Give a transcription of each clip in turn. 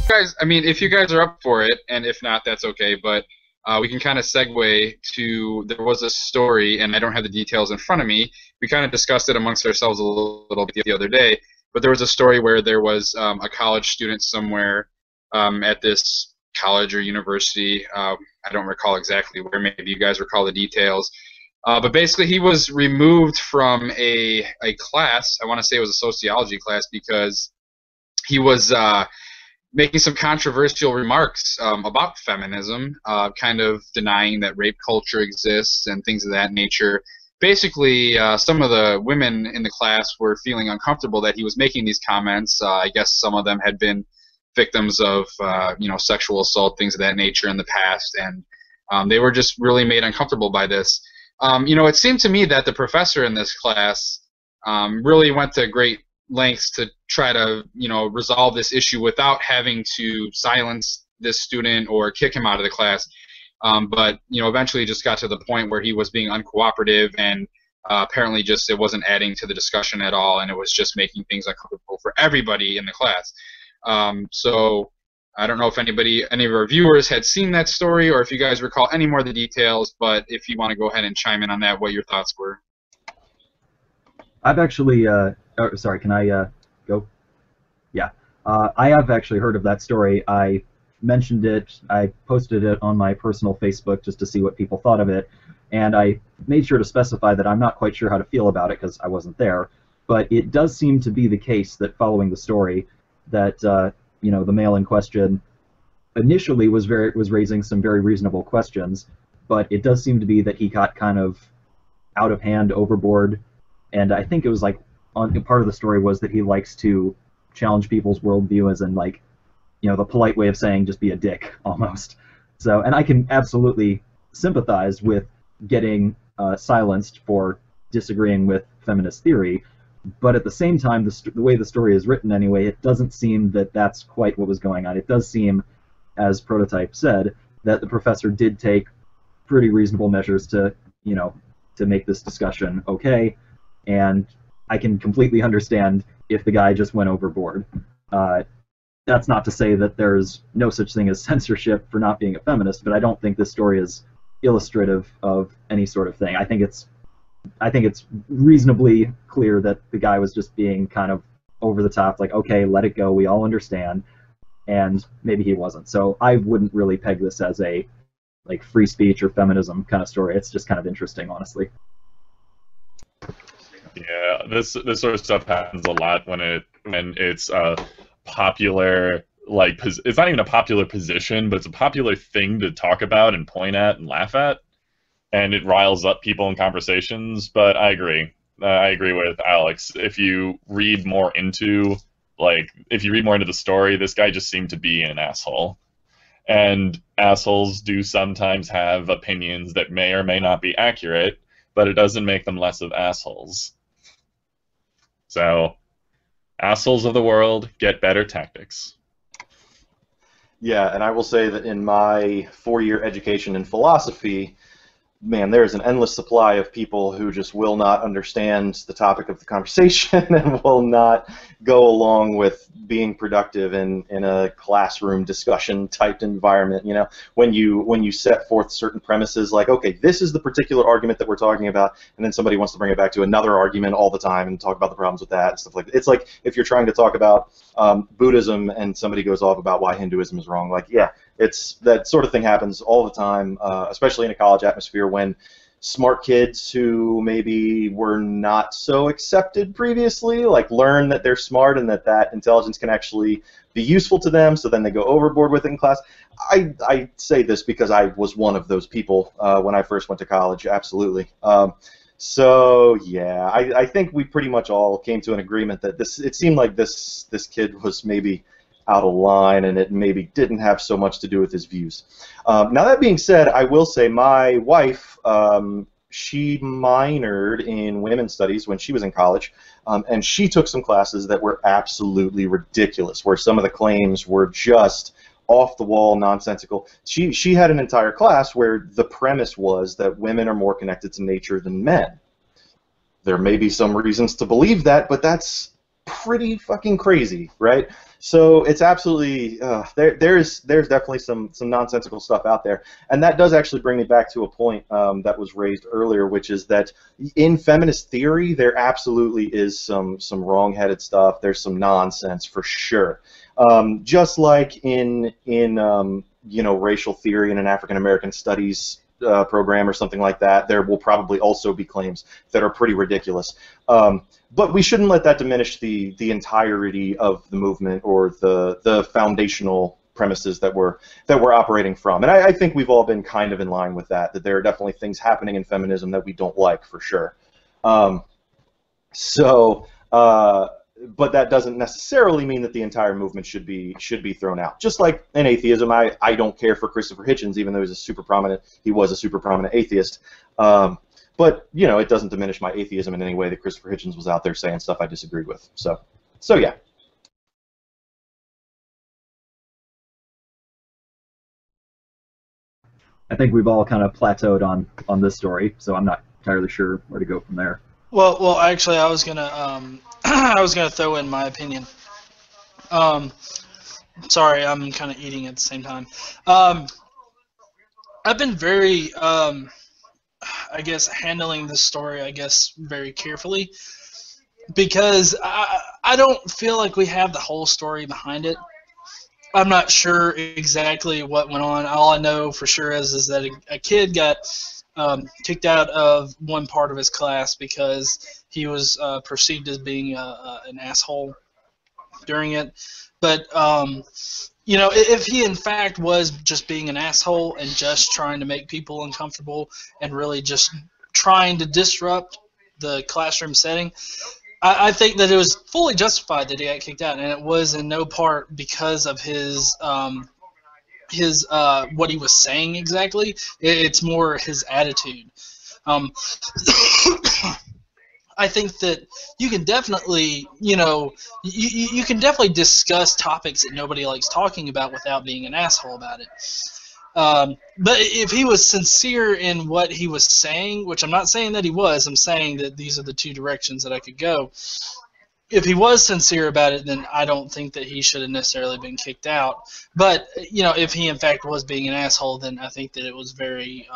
guys, I mean, if you guys are up for it, and if not, that's okay. But we can kind of segue to, there was a story, and I don't have the details in front of me. We kind of discussed it amongst ourselves a little bit the other day. But there was a story where there was a college student somewhere at this college or university. I don't recall exactly where. Maybe you guys recall the details. But basically, he was removed from a class. I want to say it was a sociology class, because he was making some controversial remarks about feminism, kind of denying that rape culture exists and things of that nature. Basically, some of the women in the class were feeling uncomfortable that he was making these comments. I guess some of them had been victims of sexual assault, things of that nature in the past, and they were just really made uncomfortable by this. It seemed to me that the professor in this class really went to great lengths to try to, resolve this issue without having to silence this student or kick him out of the class. But eventually just got to the point where he was being uncooperative, and apparently just it wasn't adding to the discussion at all, and it was just making things uncomfortable for everybody in the class. So I don't know if any of our viewers had seen that story, or if you guys recall any more of the details, but if you want to go ahead and chime in on that, what your thoughts were. I've actually, sorry, can I go? Yeah. I have actually heard of that story. I mentioned it, I posted it on my personal Facebook just to see what people thought of it, and I made sure to specify that I'm not quite sure how to feel about it because I wasn't there, but it does seem to be the case that following the story that the male in question initially was raising some very reasonable questions, but it does seem to be that he got kind of out of hand, overboard, and I think it was like part of the story was that he likes to challenge people's worldview, as in like, the polite way of saying just be a dick almost. So, and I can absolutely sympathize with getting silenced for disagreeing with feminist theory, but at the same time, the way the story is written anyway, it doesn't seem that that's quite what was going on. It does seem, as Prototype said, that the professor did take pretty reasonable measures to, to make this discussion okay, and I can completely understand if the guy just went overboard. That's not to say that there's no such thing as censorship for not being a feminist, but I don't think this story is illustrative of any sort of thing. I think it's reasonably clear that the guy was just being kind of over the top, like, okay, let it go, we all understand, and maybe he wasn't. So I wouldn't really peg this as a like free speech or feminism kind of story. It's just kind of interesting, honestly. Yeah, this sort of stuff happens a lot when it's popular, like, it's not even a popular position, but it's a popular thing to talk about and point at and laugh at, and it riles up people in conversations. But I agree with Alex. If you read more into the story, this guy just seemed to be an asshole, and assholes do sometimes have opinions that may or may not be accurate, but it doesn't make them less of assholes. So, assholes of the world, get better tactics. Yeah, and I will say that in my 4-year education in philosophy, man, there's an endless supply of people who just will not understand the topic of the conversation and will not go along with being productive in a classroom discussion type environment. When you set forth certain premises like, okay, this is the particular argument that we're talking about, and then somebody wants to bring it back to another argument all the time and talk about the problems with that and stuff like that. It's like if you're trying to talk about Buddhism and somebody goes off about why Hinduism is wrong. Like, yeah, it's that sort of thing happens all the time, especially in a college atmosphere when smart kids who maybe were not so accepted previously, like, learn that they're smart and that intelligence can actually be useful to them, so then they go overboard with it in class. I say this because I was one of those people when I first went to college, absolutely. So yeah, I think we pretty much all came to an agreement that it seemed like this kid was maybe out of line, and it maybe didn't have so much to do with his views. Now that being said, I will say my wife, she minored in women's studies when she was in college, and she took some classes that were absolutely ridiculous, where some of the claims were just off the wall, nonsensical. She had an entire class where the premise was that women are more connected to nature than men. There may be some reasons to believe that, but that's pretty fucking crazy, right? So it's absolutely there's definitely some nonsensical stuff out there, and that does actually bring me back to a point that was raised earlier, which is that in feminist theory there absolutely is some wrong-headed stuff. There's some nonsense for sure, just like in you know, racial theory in an African American studies program or something like that, there will probably also be claims that are pretty ridiculous. But we shouldn't let that diminish the entirety of the movement or the foundational premises that we're operating from. And I think we've all been kind of in line with that there are definitely things happening in feminism that we don't like, for sure. But that doesn't necessarily mean that the entire movement should be thrown out. Just like in atheism, I don't care for Christopher Hitchens, even though he was a super prominent atheist. But you know, it doesn't diminish my atheism in any way that Christopher Hitchens was out there saying stuff I disagreed with. So yeah. I think we've all kind of plateaued on this story, so I'm not entirely sure where to go from there. Well, actually, I was gonna throw in my opinion. Sorry, I'm kind of eating at the same time. I've been very, I guess, handling this story, I guess, very carefully, because I don't feel like we have the whole story behind it. I'm not sure exactly what went on. All I know for sure is that a kid got kicked out of one part of his class because he was perceived as being an asshole during it. But you know, if he in fact was just being an asshole and just trying to make people uncomfortable and really just trying to disrupt the classroom setting, I think that it was fully justified that he got kicked out, and it was in no part because of his what he was saying exactly. It's more his attitude. I think that you can definitely, you know, you can definitely discuss topics that nobody likes talking about without being an asshole about it. But if he was sincere in what he was saying, which I'm not saying that he was, I'm saying that these are the two directions that I could go. If he was sincere about it, then I don't think that he should have necessarily been kicked out. But, you know, if he in fact was being an asshole, then I think that it was very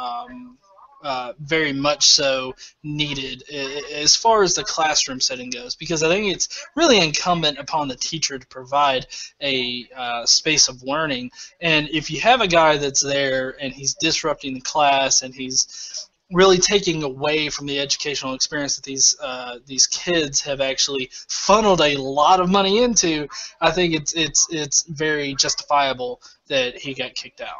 much so needed as far as the classroom setting goes, because I think it's really incumbent upon the teacher to provide a space of learning. And if you have a guy that's there and he's disrupting the class and he's really taking away from the educational experience that these kids have actually funneled a lot of money into, I think it's very justifiable that he got kicked out.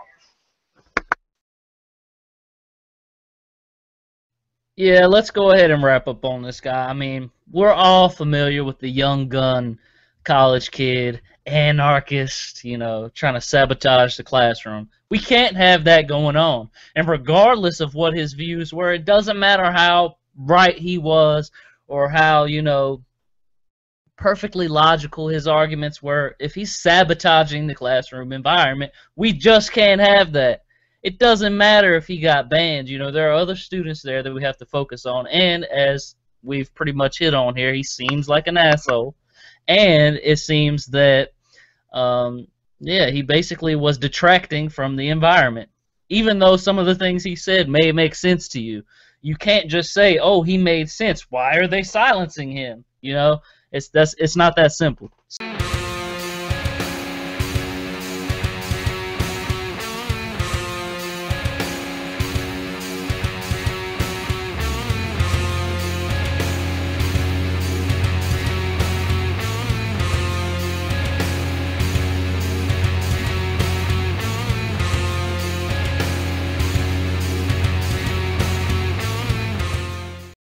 Yeah, let's go ahead and wrap up on this guy. I mean, we're all familiar with the young gun college kid, anarchist, you know, trying to sabotage the classroom. We can't have that going on. And regardless of what his views were, it doesn't matter how right he was or how, you know, perfectly logical his arguments were. If he's sabotaging the classroom environment, we just can't have that. It doesn't matter if he got banned. You know, there are other students there that we have to focus on. And as we've pretty much hit on here, he seems like an asshole. And it seems that, yeah, he basically was detracting from the environment. Even though some of the things he said may make sense to you, you can't just say, oh, he made sense. Why are they silencing him? You know, it's not that simple.